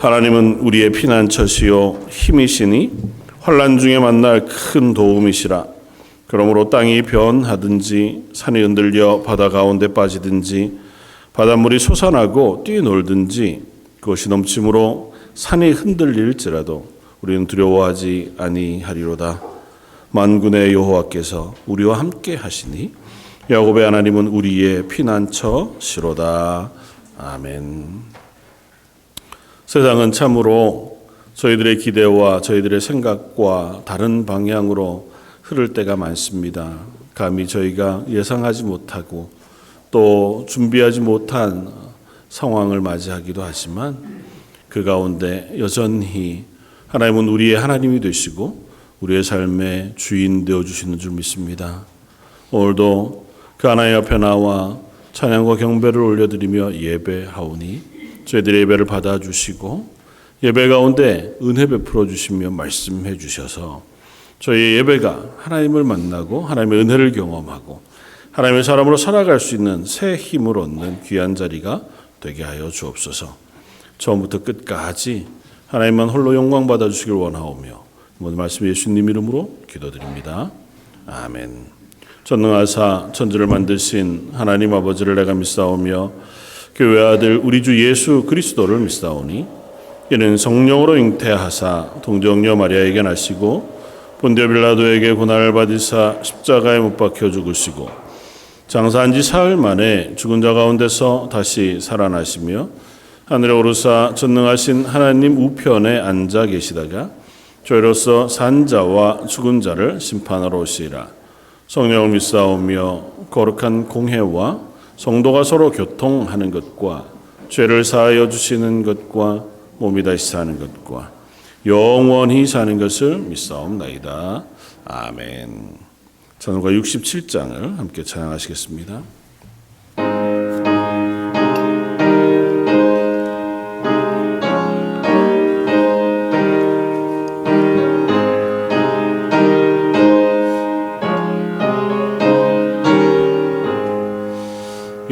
하나님은 우리의 피난처시요 힘이시니 환난 중에 만날 큰 도움이시라. 그러므로 땅이 변하든지 산이 흔들려 바다 가운데 빠지든지 바닷물이 솟아나고 뛰놀든지 그것이 넘침으로 산이 흔들릴지라도 우리는 두려워하지 아니하리로다. 만군의 여호와께서 우리와 함께 하시니 야곱의 하나님은 우리의 피난처시로다. 아멘. 세상은 참으로 저희들의 기대와 저희들의 생각과 다른 방향으로 흐를 때가 많습니다. 감히 저희가 예상하지 못하고 또 준비하지 못한 상황을 맞이하기도 하지만 그 가운데 여전히 하나님은 우리의 하나님이 되시고 우리의 삶의 주인 되어주시는 줄 믿습니다. 오늘도 그 하나님 앞에 나와 찬양과 경배를 올려드리며 예배하오니 저희들의 예배를 받아주시고 예배 가운데 은혜 베풀어 주시며 말씀해 주셔서 저희의 예배가 하나님을 만나고 하나님의 은혜를 경험하고 하나님의 사람으로 살아갈 수 있는 새 힘을 얻는 귀한 자리가 되게 하여 주옵소서. 처음부터 끝까지 하나님만 홀로 영광 받아주시길 원하오며 모든 말씀 예수님 이름으로 기도드립니다. 아멘. 전능하사 천지를 만드신 하나님 아버지를 내가 믿사오며 교회 아들 우리 주 예수 그리스도를 믿사오니 이는 성령으로 잉태하사 동정녀 마리아에게 나시고 본디오 빌라도에게 고난을 받으사 십자가에 못 박혀 죽으시고 장사한 지 사흘 만에 죽은 자 가운데서 다시 살아나시며 하늘에 오르사 전능하신 하나님 우편에 앉아 계시다가 저희로서 산 자와 죽은 자를 심판하러 오시리라. 성령을 믿사오며 거룩한 공회와 성도가 서로 교통하는 것과 죄를 사하여 주시는 것과 몸이 다시 사는 것과 영원히 사는 것을 믿사옵나이다. 아멘. 찬송가 67장을 함께 찬양하시겠습니다.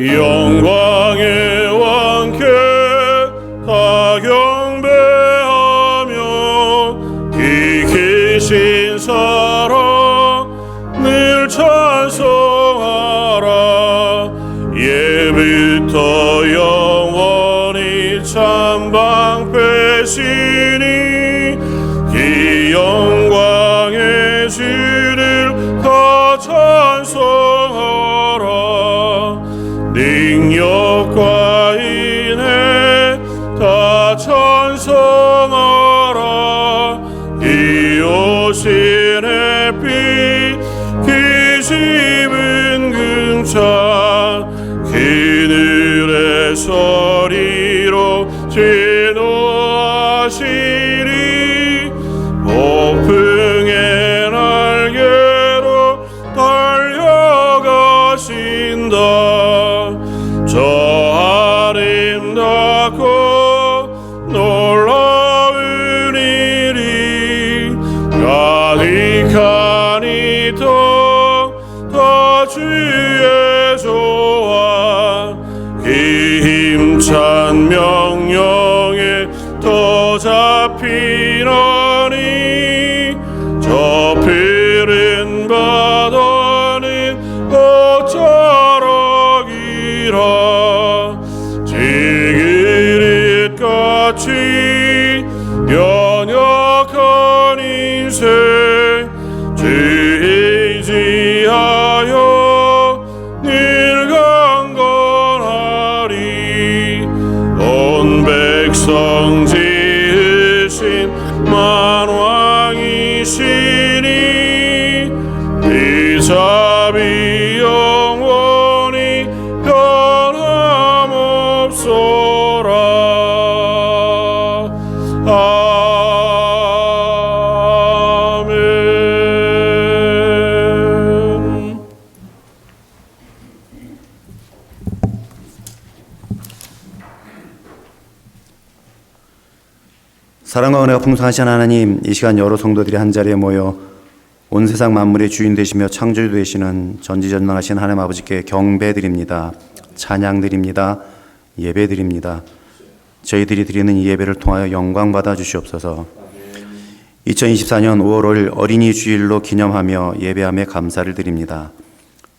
영광의 왕께 다 경배하며 기계신 사랑 늘 찬송하라. 예부터 영원히 찬방 빼시니 이 영광의 주를 다 찬송하라. 능력과 인애 다 찬송하라. 이 오신 햇빛 기심은 금찬 그늘의 소리로 진노하시리. 폭풍의 날개로 달려가신다. 저 아름답고 놀라운 일이 가득하니 더 주의 조화 그 힘찬 명령에 더 잡히나니 저 푸른 바다는 옥자락이라. 지그릇같이 연약한 인생 주 의지하여 늘 강건하리. 온 백성 지으신 만왕이시니 이 자비 영원히 변함없소라. 아멘. 사랑과 은혜가 풍성하신 하나님, 이 시간 여러 성도들이 한자리에 모여 온 세상 만물의 주인 되시며 창조주 되시는 전지전능하신 하나님 아버지께 경배드립니다. 찬양드립니다. 예배드립니다. 저희들이 드리는 이 예배를 통하여 영광 받아 주시옵소서. 2024년 5월 5일 어린이 주일로 기념하며 예배함에 감사를 드립니다.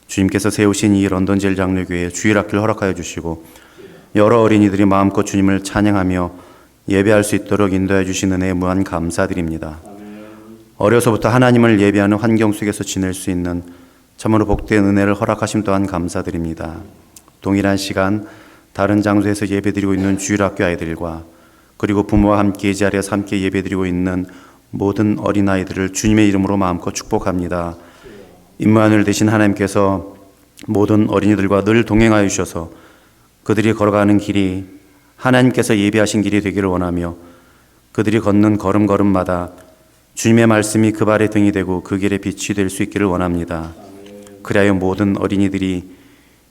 주님께서 세우신 이 런던 제일 장로교회 주일학교를 허락하여 주시고 여러 어린이들이 마음껏 주님을 찬양하며 예배할 수 있도록 인도해 주신 은혜에 무한 감사드립니다. 어려서부터 하나님을 예배하는 환경 속에서 지낼 수 있는 참으로 복된 은혜를 허락하심 또한 감사드립니다. 동일한 시간 다른 장소에서 예배드리고 있는 주일학교 아이들과 그리고 부모와 함께 이 자리에서 함께 예배드리고 있는 모든 어린아이들을 주님의 이름으로 마음껏 축복합니다. 임마누엘 되신 하나님께서 모든 어린이들과 늘 동행하여 주셔서 그들이 걸어가는 길이 하나님께서 예배하신 길이 되기를 원하며 그들이 걷는 걸음걸음마다 주님의 말씀이 그 발의 등이 되고 그 길의 빛이 될 수 있기를 원합니다. 그리하여 모든 어린이들이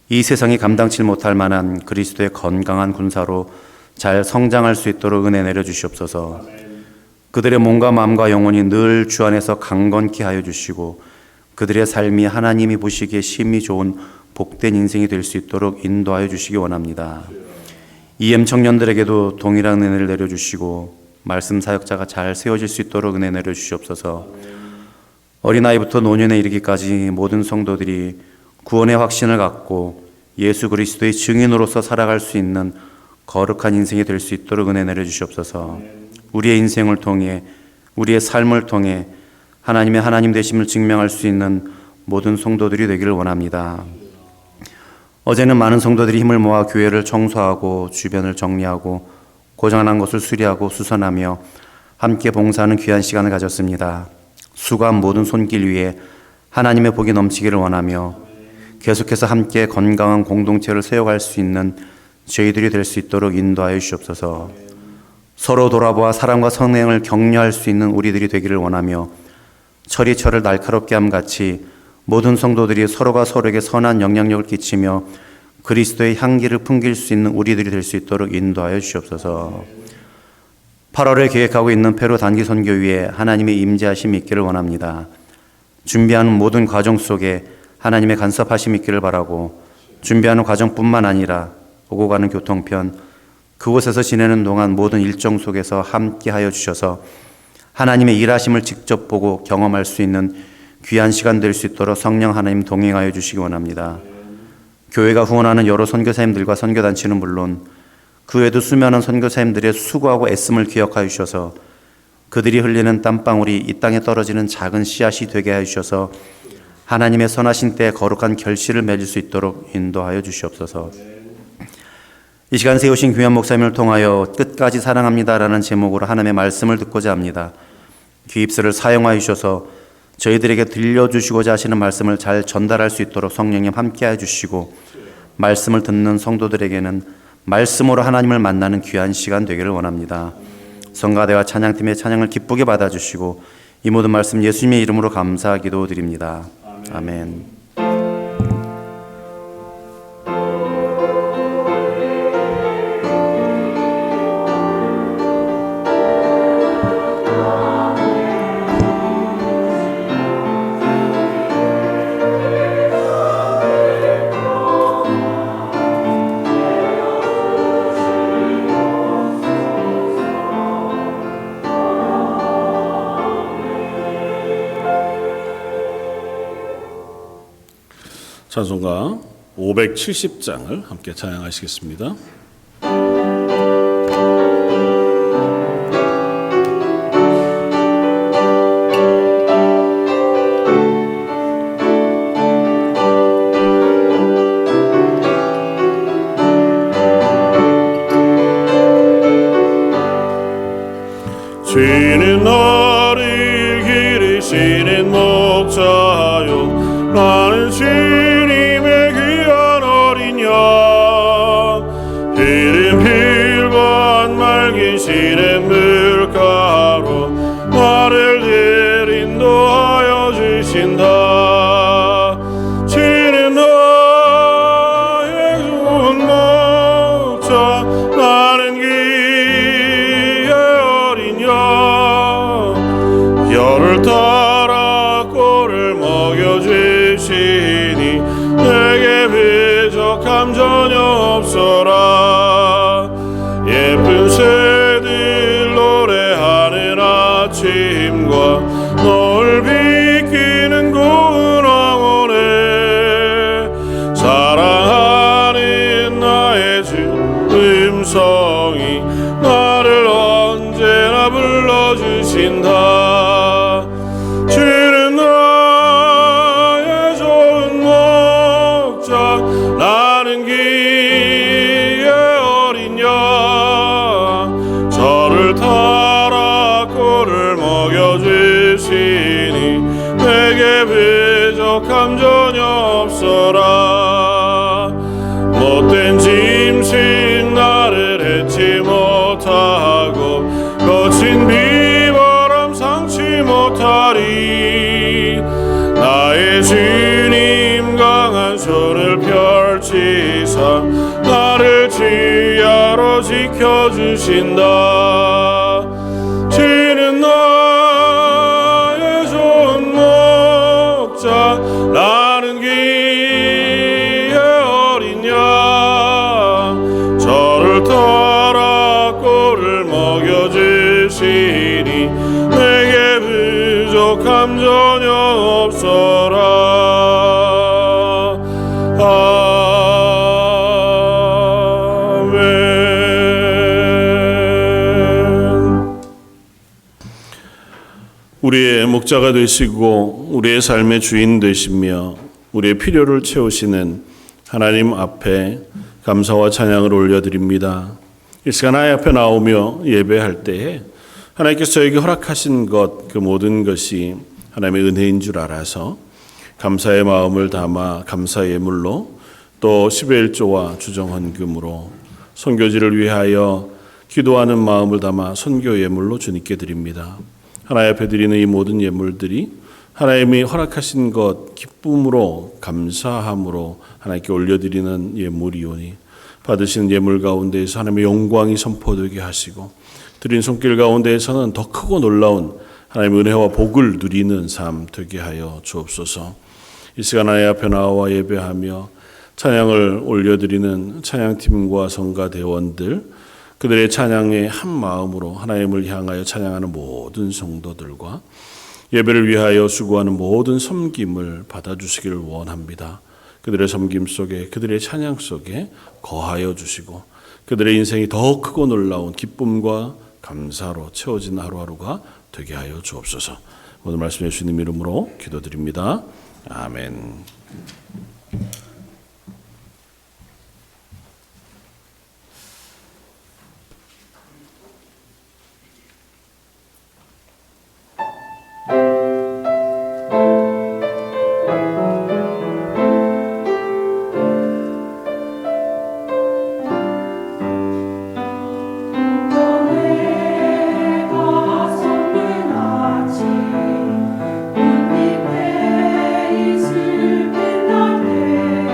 이 세상이 감당치 못할 만한 그리스도의 건강한 군사로 잘 성장할 수 있도록 은혜 내려주시옵소서. 그들의 몸과 마음과 영혼이 늘 주 안에서 강건케 하여 주시고 그들의 삶이 하나님이 보시기에 심히 좋은 복된 인생이 될 수 있도록 인도하여 주시기 원합니다. EM 청년들에게도 동일한 은혜를 내려주시고 말씀 사역자가 잘 세워질 수 있도록 은혜 내려주시옵소서. 어린아이부터 노년에 이르기까지 모든 성도들이 구원의 확신을 갖고 예수 그리스도의 증인으로서 살아갈 수 있는 거룩한 인생이 될 수 있도록 은혜 내려주시옵소서. 우리의 인생을 통해 우리의 삶을 통해 하나님의 하나님 되심을 증명할 수 있는 모든 성도들이 되기를 원합니다. 어제는 많은 성도들이 힘을 모아 교회를 청소하고 주변을 정리하고 고장난 것을 수리하고 수선하며 함께 봉사하는 귀한 시간을 가졌습니다. 수고한 모든 손길 위에 하나님의 복이 넘치기를 원하며 계속해서 함께 건강한 공동체를 세워갈 수 있는 저희들이 될 수 있도록 인도하여 주시옵소서. 서로 돌아보아 사랑과 선행을 격려할 수 있는 우리들이 되기를 원하며 철이 철을 날카롭게 함 같이 모든 성도들이 서로가 서로에게 선한 영향력을 끼치며 그리스도의 향기를 풍길 수 있는 우리들이 될 수 있도록 인도하여 주시옵소서. 8월에 계획하고 있는 페루 단기 선교위에 하나님의 임재하심이 있기를 원합니다. 준비하는 모든 과정 속에 하나님의 간섭하심이 있기를 바라고 준비하는 과정뿐만 아니라 오고 가는 교통편 그곳에서 지내는 동안 모든 일정 속에서 함께하여 주셔서 하나님의 일하심을 직접 보고 경험할 수 있는 귀한 시간 될 수 있도록 성령 하나님 동행하여 주시기 원합니다. 교회가 후원하는 여러 선교사님들과 선교단체는 물론 그 외에도 수많은 선교사님들의 수고하고 애씀을 기억하여 주셔서 그들이 흘리는 땀방울이 이 땅에 떨어지는 작은 씨앗이 되게 하여 주셔서 하나님의 선하신 때에 거룩한 결실을 맺을 수 있도록 인도하여 주시옵소서. 이 시간 세우신 귀한 목사님을 통하여 끝까지 사랑합니다라는 제목으로 하나님의 말씀을 듣고자 합니다. 귀 입술을 사용하여 주셔서 저희들에게 들려주시고자 하시는 말씀을 잘 전달할 수 있도록 성령님 함께해 주시고 말씀을 듣는 성도들에게는 말씀으로 하나님을 만나는 귀한 시간 되기를 원합니다. 성가대와 찬양팀의 찬양을 기쁘게 받아주시고 이 모든 말씀 예수님의 이름으로 감사 기도드립니다. 아멘. 찬송가 570장을 함께 찬양하시겠습니다. 주는 너를 기르시는 목자요 나는 주님의 귀한 어린 양 이른 필번 맑으시는 물가로 나를 늘 인도하여 주신다. 주는 나의 좋은 목자 나는 귀의 어린 양 열을 따라 꼴을 먹여주시니 내게 부족함 전혀 없어라. 예쁜 주신다. 주는 나의 좋은 목자, 나는 기의 어린 양. 저를 따라 꼴을 먹여주시니 내게 부족함 전혀 없어라. 못된 짐승 나를 해치 못하고 거친 비바람 상치 못하리. 나의 주님 강한 손을 펼치사 나를 지하로 지켜주신다. 주는 나의 좋은 목자, 나는 기의 어린 양. 저를 따라 꼴을 먹여주시니 내게 부족함 전혀 없어라. 아멘. 우리의 목자가 되시고 우리의 삶의 주인 되시며 우리의 필요를 채우시는 하나님 앞에 감사와 찬양을 올려드립니다. 이 시간 하나님 앞에 나오며 예배할 때에 하나님께서 저에게 허락하신 것, 그 모든 것이 하나님의 은혜인 줄 알아서 감사의 마음을 담아 감사 예물로 또 10의 1조와 주정헌금으로 선교지를 위하여 기도하는 마음을 담아 선교 예물로 주님께 드립니다. 하나님 앞에 드리는 이 모든 예물들이 하나님이 허락하신 것 기쁨으로 감사함으로 하나님께 올려드리는 예물이오니 받으시는 예물 가운데에서 하나님의 영광이 선포되게 하시고 드린 손길 가운데에서는 더 크고 놀라운 하나님의 은혜와 복을 누리는 삶 되게 하여 주옵소서. 이 시간 하나님 앞에 나와 예배하며 찬양을 올려드리는 찬양팀과 성가대원들, 그들의 찬양의 한 마음으로 하나님을 향하여 찬양하는 모든 성도들과 예배를 위하여 수고하는 모든 섬김을 받아주시기를 원합니다. 그들의 섬김 속에, 그들의 찬양 속에 거하여 주시고 그들의 인생이 더 크고 놀라운 기쁨과 감사로 채워진 하루하루가 되게 하여 주옵소서. 오늘 말씀 예수님 이름으로 기도드립니다. 아멘. 꽃잎에 이슬 핀 날에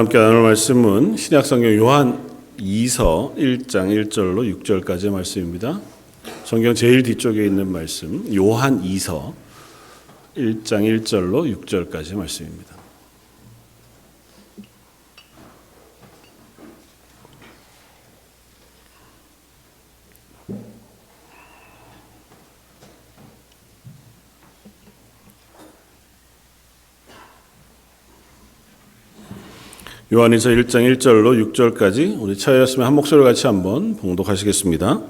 함께 나눌 말씀은 신약성경 요한 2서 1장 1절로 6절까지의 말씀입니다. 성경 제일 뒤쪽에 있는 말씀 요한 2서 1장 1절로 6절까지의 말씀입니다. 요한일서 1장 1절로 6절까지 우리 차였으면 한 목소리로 같이 한번 봉독하시겠습니다.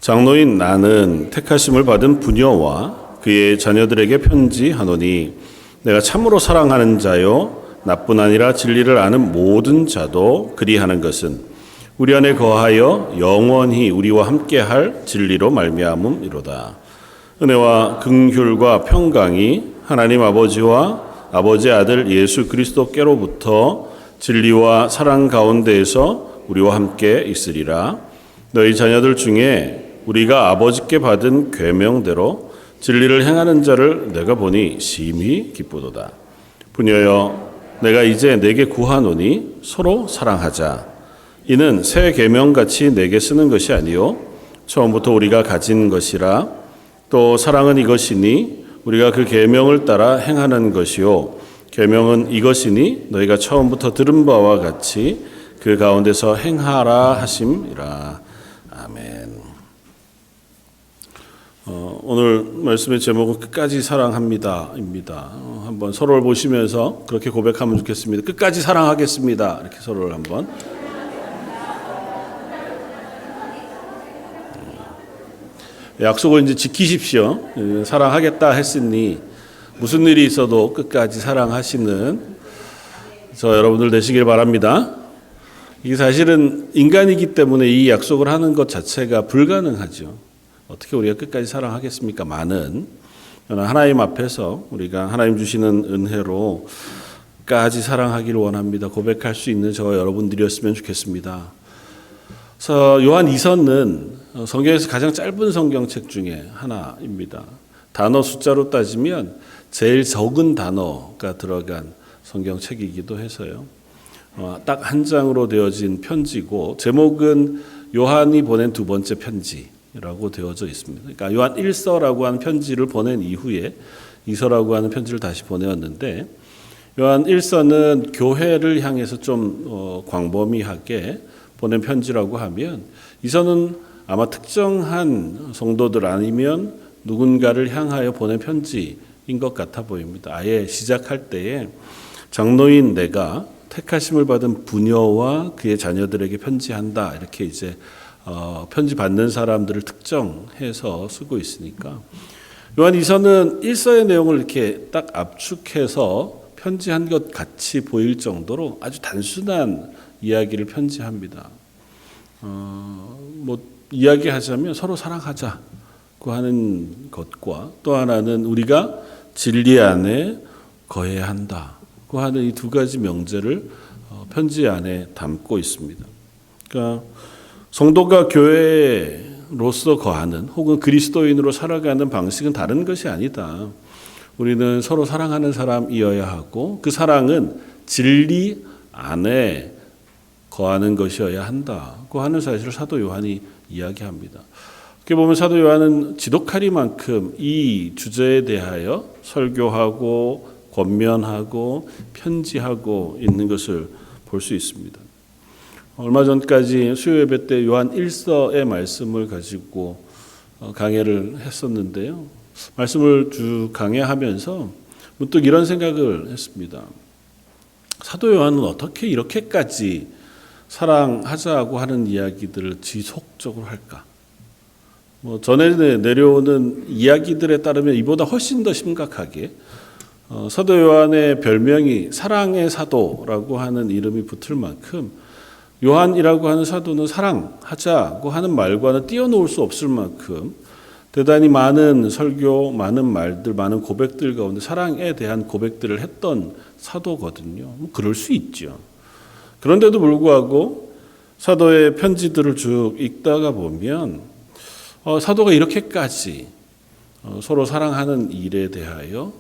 장로인 나는 택하심을 받은 부녀와 그의 자녀들에게 편지하노니 내가 참으로 사랑하는 자요 나뿐 아니라 진리를 아는 모든 자도 그리하는 것은 우리 안에 거하여 영원히 우리와 함께할 진리로 말미암음이로다. 은혜와 긍휼과 평강이 하나님 아버지와 아버지의 아들 예수 그리스도께로부터 진리와 사랑 가운데에서 우리와 함께 있으리라. 너희 자녀들 중에 우리가 아버지께 받은 계명대로 진리를 행하는 자를 내가 보니 심히 기쁘도다. 부녀여 내가 이제 내게 구하노니 서로 사랑하자. 이는 새 계명같이 내게 쓰는 것이 아니요 처음부터 우리가 가진 것이라. 또 사랑은 이것이니 우리가 그 계명을 따라 행하는 것이요 계명은 이것이니 너희가 처음부터 들은 바와 같이 그 가운데서 행하라 하심이라. 아멘. 오늘 말씀의 제목은 끝까지 사랑합니다입니다. 한번 서로를 보시면서 그렇게 고백하면 좋겠습니다. 끝까지 사랑하겠습니다. 이렇게 서로를 한번. 약속을 이제 지키십시오. 사랑하겠다 했으니 무슨 일이 있어도 끝까지 사랑하시는 저 여러분들 되시길 바랍니다. 이게 사실은 인간이기 때문에 이 약속을 하는 것 자체가 불가능하죠. 어떻게 우리가 끝까지 사랑하겠습니까? 그러나 하나님 앞에서 우리가 하나님 주시는 은혜로 끝까지 사랑하기를 원합니다. 고백할 수 있는 저 여러분들이었으면 좋겠습니다. 그래서 요한 2서는 성경에서 가장 짧은 성경책 중에 하나입니다. 단어 숫자로 따지면 제일 적은 단어가 들어간 성경책이기도 해서요. 딱 한 장으로 되어진 편지고 제목은 요한이 보낸 두 번째 편지라고 되어져 있습니다. 그러니까 요한 1서라고 하는 편지를 보낸 이후에 2서라고 하는 편지를 다시 보내었는데 요한 1서는 교회를 향해서 좀 광범위하게 보낸 편지라고 하면 2서는 아마 특정한 성도들 아니면 누군가를 향하여 보낸 편지인 것 같아 보입니다. 아예 시작할 때에 장로인 내가 택하심을 받은 부녀와 그의 자녀들에게 편지한다 이렇게 이제 편지 받는 사람들을 특정해서 쓰고 있으니까 요한 2서는 1서의 내용을 이렇게 딱 압축해서 편지한 것 같이 보일 정도로 아주 단순한 이야기를 편지합니다. 이야기하자면 서로 사랑하자고 하는 것과 또 하나는 우리가 진리 안에 거해야 한다고 하는 이 두 가지 명제를 편지 안에 담고 있습니다. 그러니까 성도가 교회로서 거하는 혹은 그리스도인으로 살아가는 방식은 다른 것이 아니다. 우리는 서로 사랑하는 사람이어야 하고 그 사랑은 진리 안에 거하는 것이어야 한다고 하는 사실을 사도 요한이 이야기합니다. 어떻게 보면 사도 요한은 지독하리만큼 이 주제에 대하여 설교하고 권면하고 편지하고 있는 것을 볼 수 있습니다. 얼마 전까지 수요예배 때 요한 1서의 말씀을 가지고 강해를 했었는데요. 말씀을 쭉 강해하면서 문득 이런 생각을 했습니다. 사도 요한은 어떻게 이렇게까지 사랑하자고 하는 이야기들을 지속적으로 할까? 전에 내려오는 이야기들에 따르면 이보다 훨씬 더 심각하게 사도 요한의 별명이 사랑의 사도라고 하는 이름이 붙을 만큼 요한이라고 하는 사도는 사랑하자고 하는 말과는 띄어놓을 수 없을 만큼 대단히 많은 설교, 많은 말들, 많은 고백들 가운데 사랑에 대한 고백들을 했던 사도거든요. 그럴 수 있죠. 그런데도 불구하고 사도의 편지들을 쭉 읽다가 보면 사도가 이렇게까지 서로 사랑하는 일에 대하여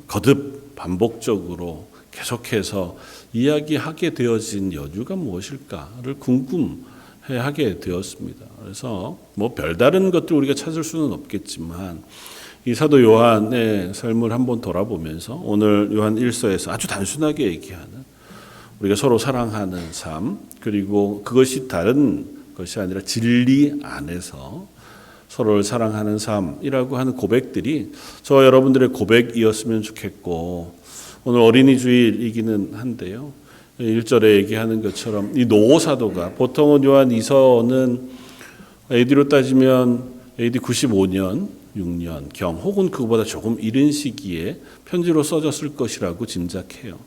거듭 반복적으로 계속해서 이야기하게 되어진 여유가 무엇일까를 궁금해하게 되었습니다. 그래서 뭐 별다른 것들 우리가 찾을 수는 없겠지만 이 사도 요한의 삶을 한번 돌아보면서 오늘 요한 1서에서 아주 단순하게 얘기하는 우리가 서로 사랑하는 삶, 그리고 그것이 다른 것이 아니라 진리 안에서 서로를 사랑하는 삶이라고 하는 고백들이 저와 여러분들의 고백이었으면 좋겠고, 오늘 어린이 주일이기는 한데요. 1절에 얘기하는 것처럼 이 노 사도가, 보통은 요한 2서는 AD로 따지면 AD 95년, 6년 경 혹은 그보다 조금 이른 시기에 편지로 써졌을 것이라고 짐작해요.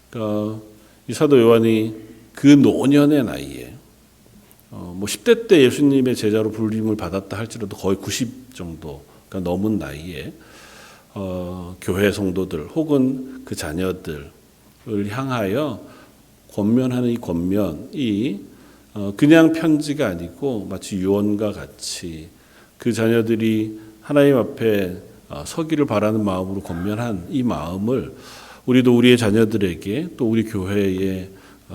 그러니까 이 사도 요한이 그 노년의 나이에 뭐 10대 때 예수님의 제자로 불림을 받았다 할지라도 거의 90 정도가 넘은 나이에 교회 성도들 혹은 그 자녀들을 향하여 권면하는 이 권면이 그냥 편지가 아니고 마치 유언과 같이 그 자녀들이 하나님 앞에 서기를 바라는 마음으로 권면한 이 마음을 우리도 우리의 자녀들에게 또 우리 교회의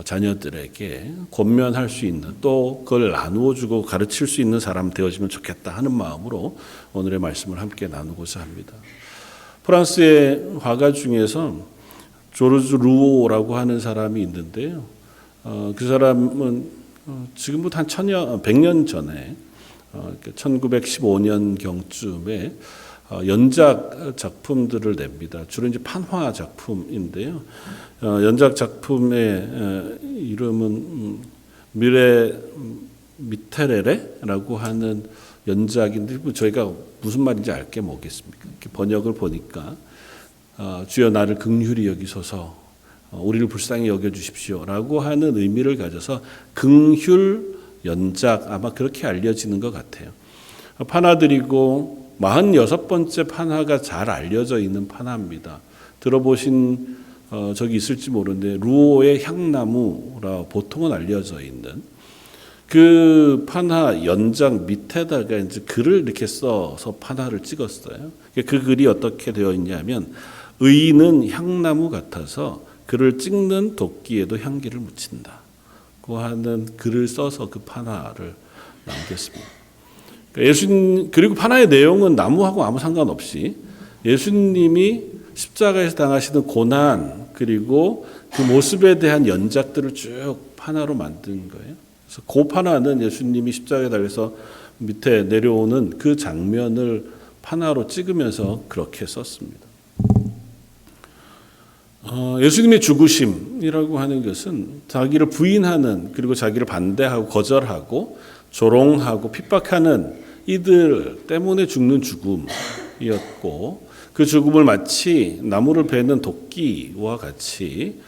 자녀들에게 권면할 수 있는, 또 그걸 나누어 주고 가르칠 수 있는 사람 되어지면 좋겠다 하는 마음으로 오늘의 말씀을 함께 나누고자 합니다. 프랑스의 화가 중에서 조르주 루오라고 하는 사람이 있는데요. 그 사람은 지금부터 한 100년 전에 1915년 경쯤에 연작 작품들을 냅니다. 주로 이제 판화 작품인데요. 연작 작품의 이름은 미레 미테레레라고 하는 연작인데 저희가 무슨 말인지 알게 뭐겠습니까? 이렇게 번역을 보니까 주여 나를 긍휼히 여기소서, 우리를 불쌍히 여겨주십시오라고 하는 의미를 가져서 긍휼 연작, 아마 그렇게 알려지는 것 같아요. 판화들이고 46번째 판화가 잘 알려져 있는 판화입니다. 들어보신 적이 있을지 모르는데 루오의 향나무라 보통은 알려져 있는 그 판화 연장 밑에다가 이제 글을 이렇게 써서 판화를 찍었어요. 그 글이 어떻게 되어 있냐면 의인은 향나무 같아서 그를 찍는 도끼에도 향기를 묻힌다고 하는 글을 써서 그 판화를 남겼습니다. 그리고 판화의 내용은 나무하고 아무 상관없이 예수님이 십자가에서 당하시는 고난 그리고 그 모습에 대한 연작들을 쭉 판화로 만든 거예요. 그래서 그 판화는 예수님이 십자가에 달려서 밑에 내려오는 그 장면을 판화로 찍으면서 그렇게 썼습니다. 예수님의 죽으심이라고 하는 것은 자기를 부인하는, 그리고 자기를 반대하고 거절하고 조롱하고 핍박하는 이들 때문에 죽는 죽음이었고, 그 죽음을 마치 나무를 베는 도끼와 같이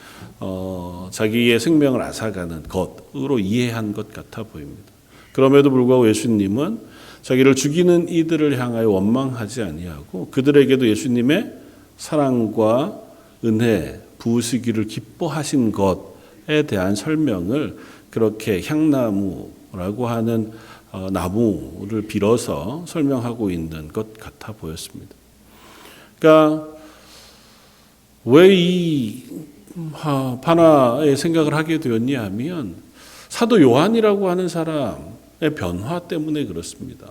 자기의 생명을 앗아가는 것으로 이해한 것 같아 보입니다. 그럼에도 불구하고 예수님은 자기를 죽이는 이들을 향하여 원망하지 아니하고 그들에게도 예수님의 사랑과 은혜, 부으시기를 기뻐하신 것에 대한 설명을 그렇게 향나무라고 하는 나무를 빌어서 설명하고 있는 것 같아 보였습니다. 그러니까 왜 이 판화의 생각을 하게 되었냐 하면 사도 요한이라고 하는 사람의 변화 때문에 그렇습니다.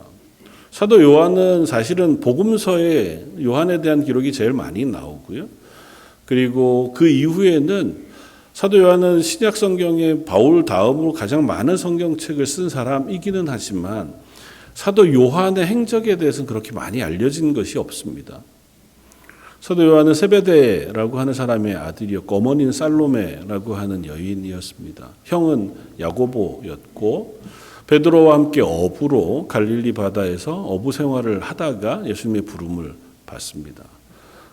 사도 요한은 사실은 복음서에 요한에 대한 기록이 제일 많이 나오고요. 그리고 그 이후에는 사도 요한은 신약 성경에 바울 다음으로 가장 많은 성경책을 쓴 사람이기는 하지만 사도 요한의 행적에 대해서는 그렇게 많이 알려진 것이 없습니다. 사도 요한은 세베대라고 하는 사람의 아들이었고 어머니는 살로메라고 하는 여인이었습니다. 형은 야고보였고 베드로와 함께 어부로 갈릴리 바다에서 어부 생활을 하다가 예수님의 부름을 받습니다.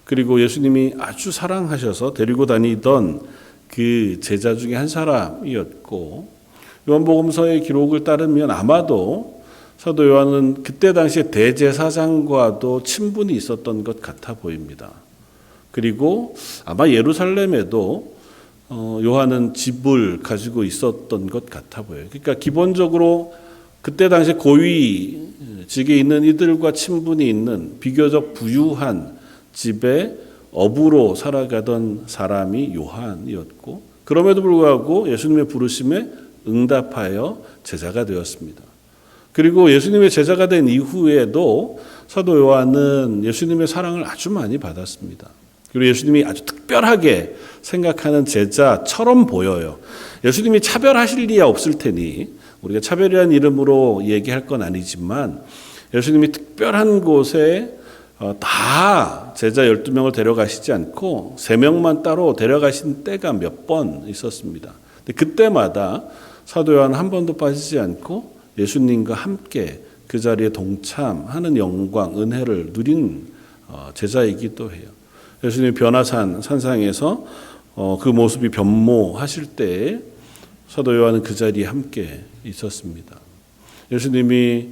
그리고 예수님이 아주 사랑하셔서 데리고 다니던 그 제자 중에 한 사람이었고, 요한복음서의 기록을 따르면 아마도 사도 요한은 그때 당시에 대제사장과도 친분이 있었던 것 같아 보입니다. 그리고 아마 예루살렘에도 요한은 집을 가지고 있었던 것 같아 보여요. 그러니까 기본적으로 그때 당시 고위직에 있는 이들과 친분이 있는 비교적 부유한 집에 어부로 살아가던 사람이 요한이었고, 그럼에도 불구하고 예수님의 부르심에 응답하여 제자가 되었습니다. 그리고 예수님의 제자가 된 이후에도 사도 요한은 예수님의 사랑을 아주 많이 받았습니다. 그리고 예수님이 아주 특별하게 생각하는 제자처럼 보여요. 예수님이 차별하실 리야 없을 테니 우리가 차별이라는 이름으로 얘기할 건 아니지만 예수님이 특별한 곳에 다 제자 12명을 데려가시지 않고 3명만 따로 데려가신 때가 몇 번 있었습니다. 근데 그때마다 사도 요한은 한 번도 빠지지 않고 예수님과 함께 그 자리에 동참하는 영광, 은혜를 누린 제자이기도 해요. 예수님이 변화산 산상에서 그 모습이 변모하실 때에 사도 요한은 그 자리에 함께 있었습니다. 예수님이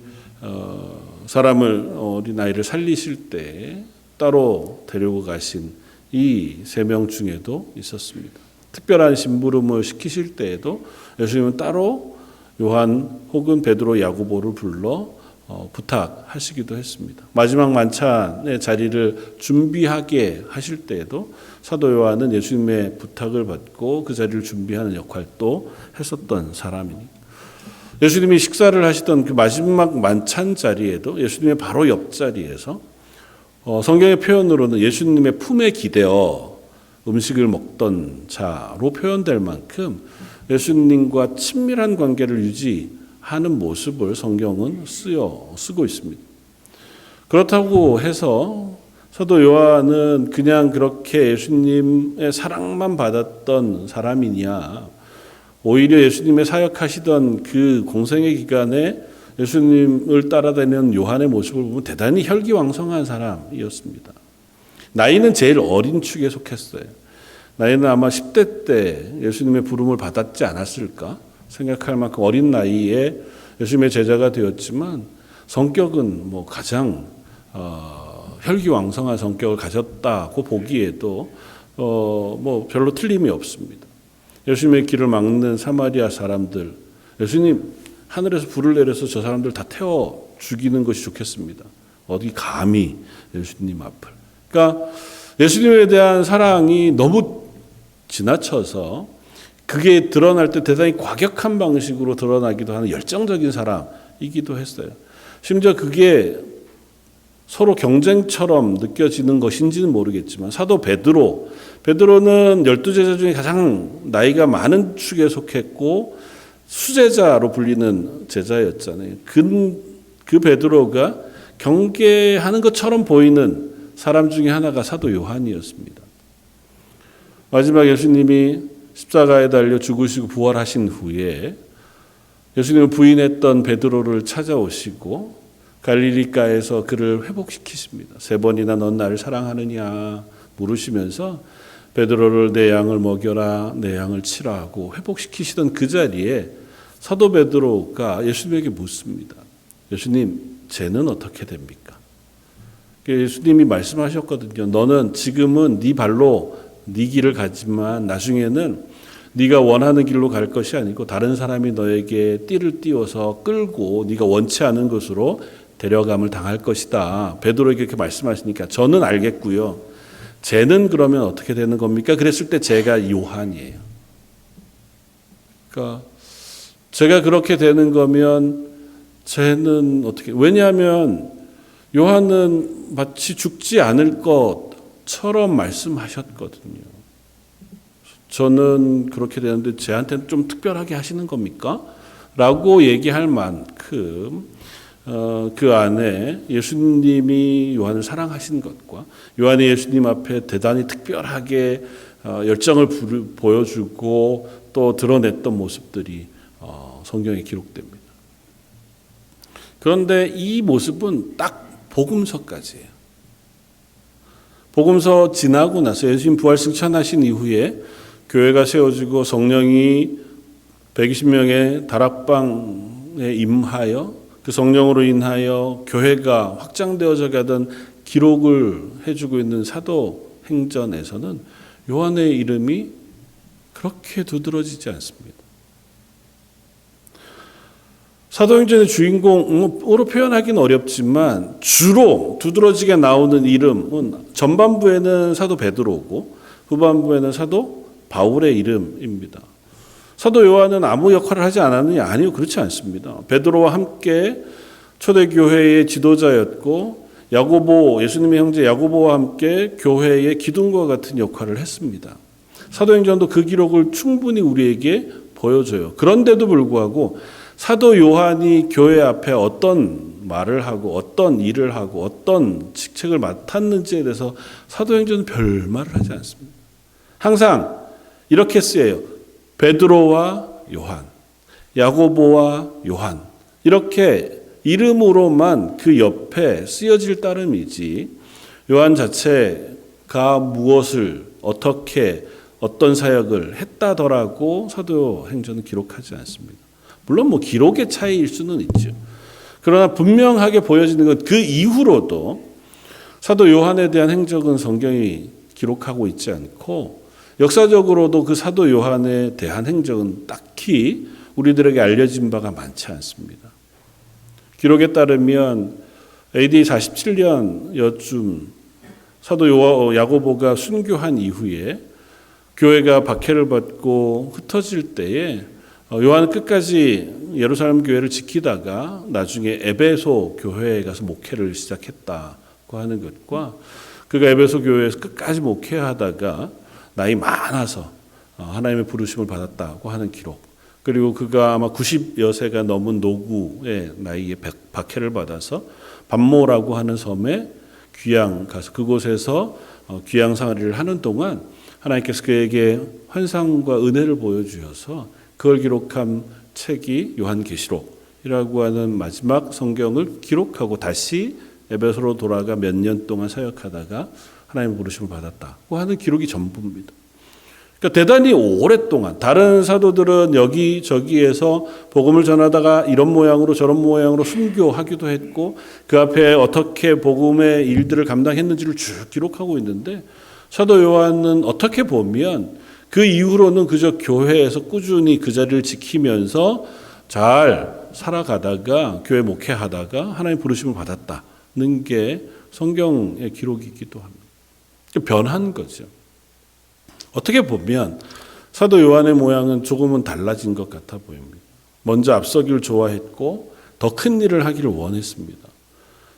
사람을 어린아이를 살리실 때 따로 데리고 가신 이 3명 중에도 있었습니다. 특별한 심부름을 시키실 때에도 예수님은 따로 요한 혹은 베드로, 야고보를 불러 부탁하시기도 했습니다. 마지막 만찬의 자리를 준비하게 하실 때에도 사도 요한은 예수님의 부탁을 받고 그 자리를 준비하는 역할도 했었던 사람이니, 예수님이 식사를 하시던 그 마지막 만찬 자리에도 예수님의 바로 옆자리에서 성경의 표현으로는 예수님의 품에 기대어 음식을 먹던 자로 표현될 만큼 예수님과 친밀한 관계를 유지하는 모습을 성경은 쓰고 있습니다. 그렇다고 해서 사도 요한은 그냥 그렇게 예수님의 사랑만 받았던 사람이냐, 오히려 예수님의 사역하시던 그 공생의 기간에 예수님을 따라다니는 요한의 모습을 보면 대단히 혈기왕성한 사람이었습니다. 나이는 제일 어린 축에 속했어요. 나이는 아마 10대 때 예수님의 부름을 받았지 않았을까 생각할 만큼 어린 나이에 예수님의 제자가 되었지만 성격은 가장 혈기왕성한 성격을 가졌다고 보기에도 별로 틀림이 없습니다. 예수님의 길을 막는 사마리아 사람들, 예수님 하늘에서 불을 내려서 저 사람들 다 태워 죽이는 것이 좋겠습니다. 어디 감히 예수님 앞을. 그러니까 예수님에 대한 사랑이 너무 지나쳐서 그게 드러날 때 대단히 과격한 방식으로 드러나기도 하는 열정적인 사람이기도 했어요. 심지어 그게 서로 경쟁처럼 느껴지는 것인지는 모르겠지만 사도 베드로는 12제자 중에 가장 나이가 많은 축에 속했고 수제자로 불리는 제자였잖아요. 그 베드로가 경계하는 것처럼 보이는 사람 중에 하나가 사도 요한이었습니다. 마지막 예수님이 십자가에 달려 죽으시고 부활하신 후에 예수님을 부인했던 베드로를 찾아오시고 갈릴리가에서 그를 회복시키십니다. 3번이나 넌 나를 사랑하느냐 물으시면서 베드로를 내 양을 먹여라, 내 양을 치라 하고 회복시키시던 그 자리에 사도 베드로가 예수님에게 묻습니다. 예수님, 쟤는 어떻게 됩니까? 예수님이 말씀하셨거든요. 너는 지금은 네 발로 네 길을 가지만 나중에는 네가 원하는 길로 갈 것이 아니고 다른 사람이 너에게 띠를 띄워서 끌고 네가 원치 않은 곳으로 데려감을 당할 것이다. 베드로에게 이렇게 말씀하시니까 저는 알겠고요. 쟤는 그러면 어떻게 되는 겁니까? 그랬을 때 제가 요한이에요. 그러니까 제가 그렇게 되는 거면 쟤는 어떻게, 왜냐하면 요한은 마치 죽지 않을 것처럼 말씀하셨거든요. 저는 그렇게 되는데 쟤한테는 좀 특별하게 하시는 겁니까? 라고 얘기할 만큼 그 안에 예수님이 요한을 사랑하신 것과 요한이 예수님 앞에 대단히 특별하게 열정을 보여주고 또 드러냈던 모습들이 성경에 기록됩니다. 그런데 이 모습은 딱 복음서까지예요. 복음서 지나고 나서 예수님 부활 승천하신 이후에 교회가 세워지고 성령이 120명의 다락방에 임하여 그 성령으로 인하여 교회가 확장되어져 가던 기록을 해주고 있는 사도행전에서는 요한의 이름이 그렇게 두드러지지 않습니다. 사도행전의 주인공으로 표현하기는 어렵지만 주로 두드러지게 나오는 이름은 전반부에는 사도 베드로고 후반부에는 사도 바울의 이름입니다. 사도 요한은 아무 역할을 하지 않았느냐? 아니요, 그렇지 않습니다. 베드로와 함께 초대교회의 지도자였고 야고보, 예수님의 형제 야고보와 함께 교회의 기둥과 같은 역할을 했습니다. 사도행전도 그 기록을 충분히 우리에게 보여줘요. 그런데도 불구하고 사도 요한이 교회 앞에 어떤 말을 하고 어떤 일을 하고 어떤 직책을 맡았는지에 대해서 사도행전은 별 말을 하지 않습니다. 항상 이렇게 쓰여요. 베드로와 요한, 야고보와 요한, 이렇게 이름으로만 그 옆에 쓰여질 따름이지 요한 자체가 무엇을 어떻게 어떤 사역을 했다더라고 사도행전은 기록하지 않습니다. 물론 뭐 기록의 차이일 수는 있죠. 그러나 분명하게 보여지는 건 그 이후로도 사도 요한에 대한 행적은 성경이 기록하고 있지 않고 역사적으로도 그 사도 요한에 대한 행적은 딱히 우리들에게 알려진 바가 많지 않습니다. 기록에 따르면 AD 47년 여쯤 사도 야고보가 순교한 이후에 교회가 박해를 받고 흩어질 때에 요한은 끝까지 예루살렘 교회를 지키다가 나중에 에베소 교회에 가서 목회를 시작했다고 하는 것과 그가 에베소 교회에서 끝까지 목회하다가 나이 많아서 하나님의 부르심을 받았다고 하는 기록, 그리고 그가 아마 90여 세가 넘은 노구의 나이에 박해를 받아서 반모라고 하는 섬에 귀양 가서 그곳에서 귀양 생활을 하는 동안 하나님께서 그에게 환상과 은혜를 보여주셔서 그걸 기록한 책이 요한계시록이라고 하는 마지막 성경을 기록하고 다시 에베소로 돌아가 몇 년 동안 사역하다가 하나님의 부르심을 받았다고 하는 기록이 전부입니다. 그러니까 대단히 오랫동안 다른 사도들은 여기저기에서 복음을 전하다가 이런 모양으로 저런 모양으로 순교하기도 했고 그 앞에 어떻게 복음의 일들을 감당했는지를 쭉 기록하고 있는데 사도 요한은 어떻게 보면 그 이후로는 그저 교회에서 꾸준히 그 자리를 지키면서 잘 살아가다가 교회 목회하다가 하나님 부르심을 받았다는 게 성경의 기록이기도 합니다. 변한 거죠. 어떻게 보면 사도 요한의 모양은 조금은 달라진 것 같아 보입니다. 먼저 앞서기를 좋아했고 더 큰 일을 하기를 원했습니다.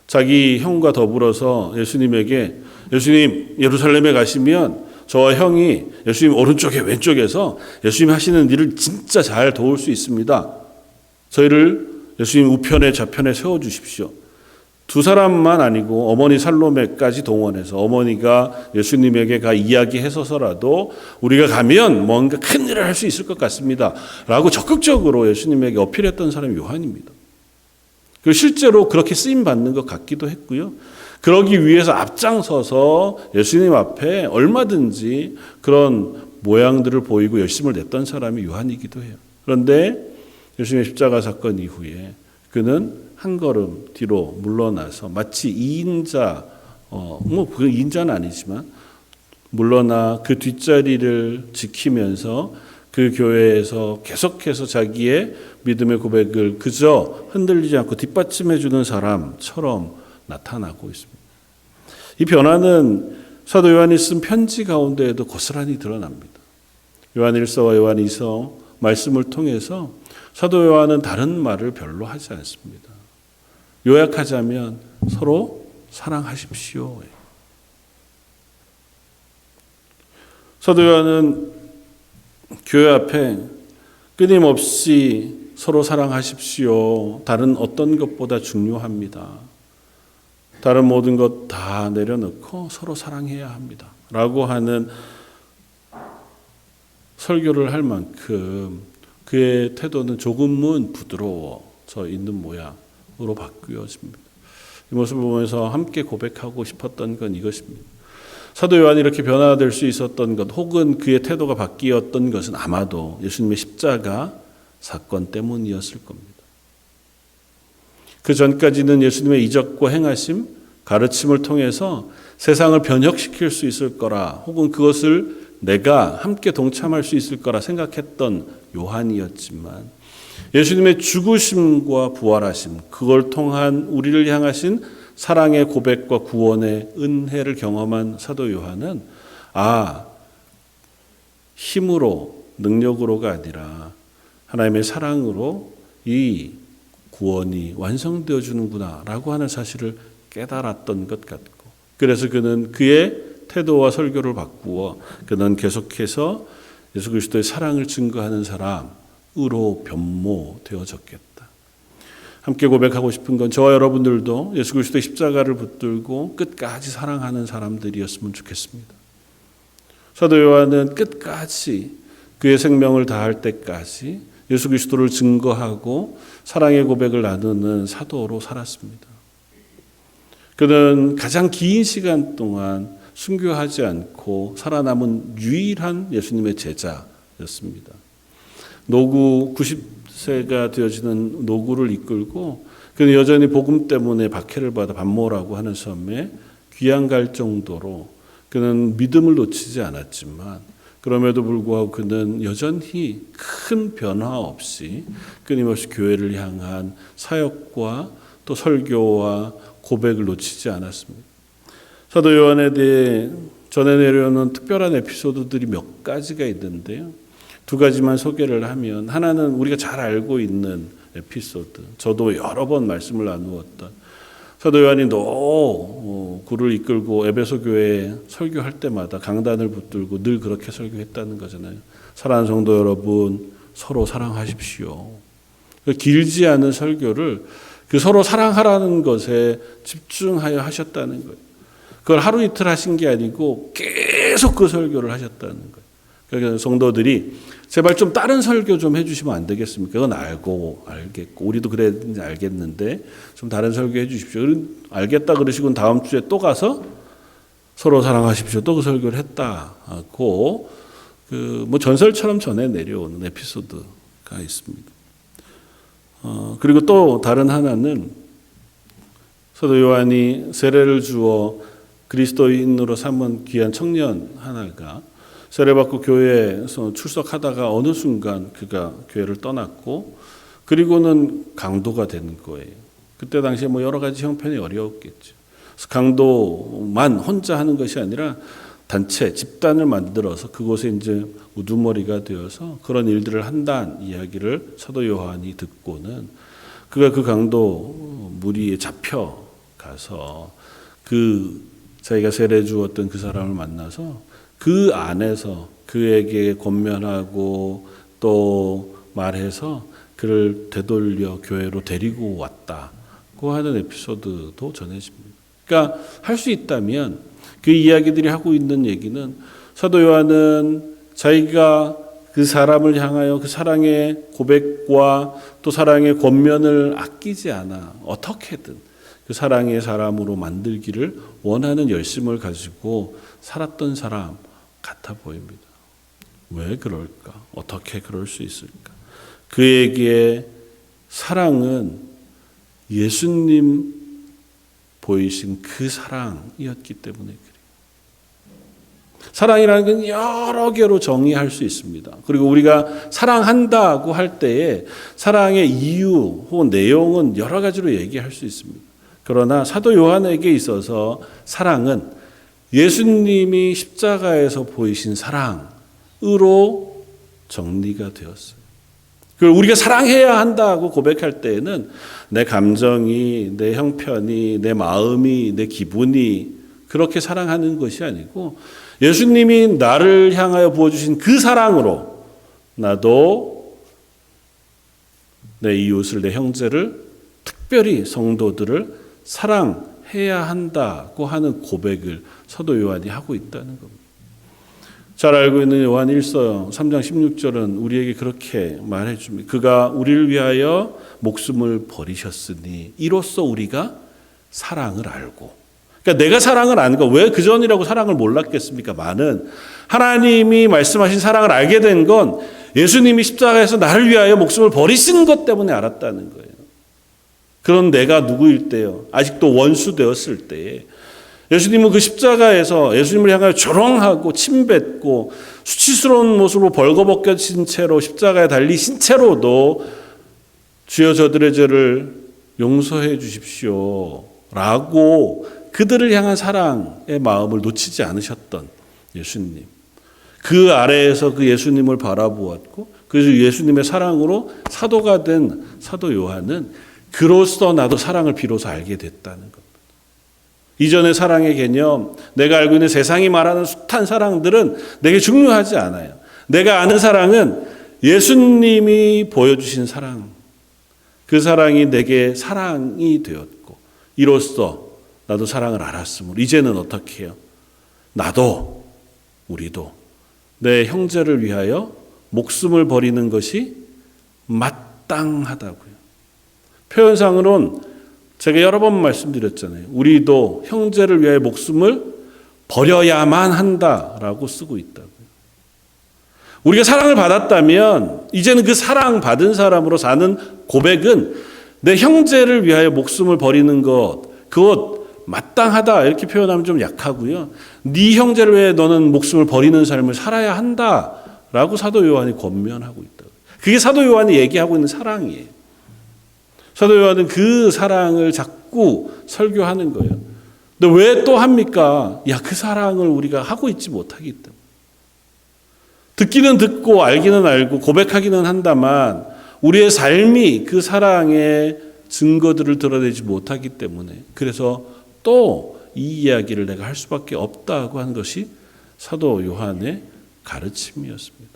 자기 형과 더불어서 예수님에게 예수님 예루살렘에 가시면 저와 형이 예수님 오른쪽에 왼쪽에서 예수님 하시는 일을 진짜 잘 도울 수 있습니다. 저희를 예수님 우편에 좌편에 세워주십시오. 두 사람만 아니고 어머니 살로메까지 동원해서 어머니가 예수님에게 이야기해서라도 우리가 가면 뭔가 큰 일을 할 수 있을 것 같습니다. 라고 적극적으로 예수님에게 어필했던 사람이 요한입니다. 그리고 실제로 그렇게 쓰임받는 것 같기도 했고요. 그러기 위해서 앞장서서 예수님 앞에 얼마든지 그런 모양들을 보이고 열심을 냈던 사람이 요한이기도 해요. 그런데 예수님의 십자가 사건 이후에 그는 한 걸음 뒤로 물러나서 마치 2인자, 그 2인자는 아니지만 물러나 그 뒷자리를 지키면서 그 교회에서 계속해서 자기의 믿음의 고백을 그저 흔들리지 않고 뒷받침해 주는 사람처럼 나타나고 있습니다. 이 변화는 사도 요한이 쓴 편지 가운데에도 고스란히 드러납니다. 요한 1서와 요한 2서 말씀을 통해서 사도 요한은 다른 말을 별로 하지 않습니다. 요약하자면 서로 사랑하십시오. 사도 요한은 교회 앞에 끊임없이 서로 사랑하십시오. 다른 어떤 것보다 중요합니다. 다른 모든 것 다 내려놓고 서로 사랑해야 합니다. 라고 하는 설교를 할 만큼 그의 태도는 조금은 부드러워져 있는 모양으로 바뀌어집니다. 이 모습을 보면서 함께 고백하고 싶었던 건 이것입니다. 사도 요한이 이렇게 변화될 수 있었던 것 혹은 그의 태도가 바뀌었던 것은 아마도 예수님의 십자가 사건 때문이었을 겁니다. 그 전까지는 예수님의 이적과 행하심, 가르침을 통해서 세상을 변혁시킬 수 있을 거라 혹은 그것을 내가 함께 동참할 수 있을 거라 생각했던 요한이었지만 예수님의 죽으심과 부활하심, 그걸 통한 우리를 향하신 사랑의 고백과 구원의 은혜를 경험한 사도 요한은 힘으로 능력으로가 아니라 하나님의 사랑으로 이 구원이 완성되어 주는구나 라고 하는 사실을 깨달았던 것 같고, 그래서 그는 그의 태도와 설교를 바꾸어 그는 계속해서 예수 그리스도의 사랑을 증거하는 사람으로 변모되어졌겠다. 함께 고백하고 싶은 건 저와 여러분들도 예수 그리스도의 십자가를 붙들고 끝까지 사랑하는 사람들이었으면 좋겠습니다. 사도 요한은 끝까지 그의 생명을 다할 때까지 예수 그리스도를 증거하고 사랑의 고백을 나누는 사도로 살았습니다. 그는 가장 긴 시간 동안 순교하지 않고 살아남은 유일한 예수님의 제자였습니다. 노구 90세가 되어지는 노구를 이끌고 그는 여전히 복음 때문에 박해를 받아 반모라고 하는 섬에 귀양 갈 정도로 그는 믿음을 놓치지 않았지만, 그럼에도 불구하고 그는 여전히 큰 변화 없이 끊임없이 교회를 향한 사역과 또 설교와 고백을 놓치지 않았습니다. 사도 요한에 대해 전해 내려오는 특별한 에피소드들이 몇 가지가 있는데요. 두 가지만 소개를 하면, 하나는 우리가 잘 알고 있는 에피소드, 저도 여러 번 말씀을 나누었던 사도 요한이 노구를 이끌고 에베소 교회에 설교할 때마다 강단을 붙들고 늘 그렇게 설교했다는 거잖아요. 사랑하는 성도 여러분, 서로 사랑하십시오. 길지 않은 설교를 그 서로 사랑하라는 것에 집중하여 하셨다는 거예요. 그걸 하루 이틀 하신 게 아니고 계속 그 설교를 하셨다는 거예요. 그러니까 성도들이 제발 좀 다른 설교 좀 해주시면 안 되겠습니까? 그건 알겠고 우리도 그래 알겠는데 좀 다른 설교 해주십시오. 알겠다 그러시고 다음 주에 또 가서 서로 사랑하십시오. 또 그 설교를 했다고 뭐 전설처럼 전해 내려오는 에피소드가 있습니다. 그리고 또 다른 하나는 사도 요한이 세례를 주어 그리스도인으로 삼은 귀한 청년 하나가 세례받고 교회에서 출석하다가 어느 순간 그가 교회를 떠났고, 그리고는 강도가 되는 거예요. 그때 당시에 뭐 여러 가지 형편이 어려웠겠죠. 그래서 강도만 혼자 하는 것이 아니라 단체, 집단을 만들어서 그곳에 이제 우두머리가 되어서 그런 일들을 한다는 이야기를 사도 요한이 듣고는 그가 그 강도 무리에 잡혀가서 자기가 세례 주었던 그 사람을 만나서 그 안에서 그에게 권면하고 또 말해서 그를 되돌려 교회로 데리고 왔다고 하는 에피소드도 전해집니다. 그러니까 할 수 있다면 그 이야기들이 하고 있는 얘기는 사도 요한은 자기가 그 사람을 향하여 그 사랑의 고백과 또 사랑의 권면을 아끼지 않아 어떻게든 그 사랑의 사람으로 만들기를 원하는 열심을 가지고 살았던 사람 같아 보입니다. 왜 그럴까? 어떻게 그럴 수 있을까? 그에게 사랑은 예수님 보이신 그 사랑이었기 때문에 그래요. 사랑이라는 건 여러 개로 정의할 수 있습니다. 그리고 우리가 사랑한다고 할 때에 사랑의 이유 혹은 내용은 여러 가지로 얘기할 수 있습니다. 그러나 사도 요한에게 있어서 사랑은 예수님이 십자가에서 보이신 사랑으로 정리가 되었어요. 그걸 우리가 사랑해야 한다고 고백할 때에는 내 감정이, 내 형편이, 내 마음이, 내 기분이 그렇게 사랑하는 것이 아니고 예수님이 나를 향하여 부어주신 그 사랑으로 나도 내 이웃을, 내 형제를, 특별히 성도들을 사랑해야 한다고 하는 고백을 사도 요한이 하고 있다는 겁니다. 잘 알고 있는 요한 1서 3장 16절은 우리에게 그렇게 말해 줍니다. 그가 우리를 위하여 목숨을 버리셨으니 이로써 우리가 사랑을 알고. 그러니까 내가 사랑을 아는 거, 왜 그전이라고 사랑을 몰랐겠습니까? 많은 하나님이 말씀하신 사랑을 알게 된 건 예수님이 십자가에서 나를 위하여 목숨을 버리신 것 때문에 알았다는 거예요. 그런 내가 누구일 때요, 아직도 원수 되었을 때에 예수님은 그 십자가에서 예수님을 향하여 조롱하고 침뱉고 수치스러운 모습으로 벌거벗겨진 채로 십자가에 달리신 채로도 주여 저들의 죄를 용서해 주십시오 라고 그들을 향한 사랑의 마음을 놓치지 않으셨던 예수님, 그 아래에서 그 예수님을 바라보았고 그래서 예수님의 사랑으로 사도가 된 사도 요한은 그로써 나도 사랑을 비로소 알게 됐다는 겁니다. 이전의 사랑의 개념, 내가 알고 있는 세상이 말하는 숱한 사랑들은 내게 중요하지 않아요. 내가 아는 사랑은 예수님이 보여주신 사랑, 그 사랑이 내게 사랑이 되었고 이로써 나도 사랑을 알았으므로 이제는 어떻게 해요? 나도, 우리도 내 형제를 위하여 목숨을 버리는 것이 마땅하다고요. 표현상으로는 제가 여러 번 말씀드렸잖아요. 우리도 형제를 위하여 목숨을 버려야만 한다라고 쓰고 있다고요. 우리가 사랑을 받았다면 이제는 그 사랑 받은 사람으로 사는 고백은 내 형제를 위하여 목숨을 버리는 것, 그것 마땅하다 이렇게 표현하면 좀 약하고요. 네 형제를 위해 너는 목숨을 버리는 삶을 살아야 한다라고 사도 요한이 권면하고 있다. 그게 사도 요한이 얘기하고 있는 사랑이에요. 사도 요한은 그 사랑을 자꾸 설교하는 거예요. 근데 왜 또 합니까? 그 사랑을 우리가 하고 있지 못하기 때문에. 듣기는 듣고 알기는 알고 고백하기는 한다만 우리의 삶이 그 사랑의 증거들을 드러내지 못하기 때문에 그래서 또 이 이야기를 내가 할 수밖에 없다고 하는 것이 사도 요한의 가르침이었습니다.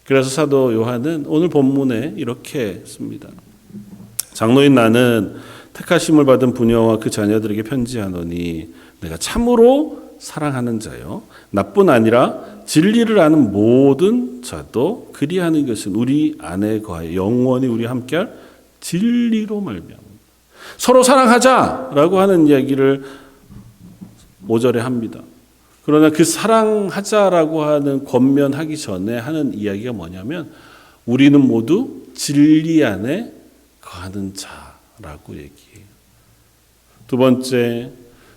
그래서 사도 요한은 오늘 본문에 이렇게 씁니다. 장로인 나는 택하심을 받은 부녀와 그 자녀들에게 편지하노니 내가 참으로 사랑하는 자요 나뿐 아니라 진리를 아는 모든 자도 그리하는 것은 우리 안에 거하여 영원히 우리 함께할 진리로 말미암아 서로 사랑하자라고 하는 이야기를 5절에 합니다. 그러나 그 사랑하자라고 하는 권면하기 전에 하는 이야기가 뭐냐면 우리는 모두 진리 안에 거하는 자라고 얘기해요. 두 번째,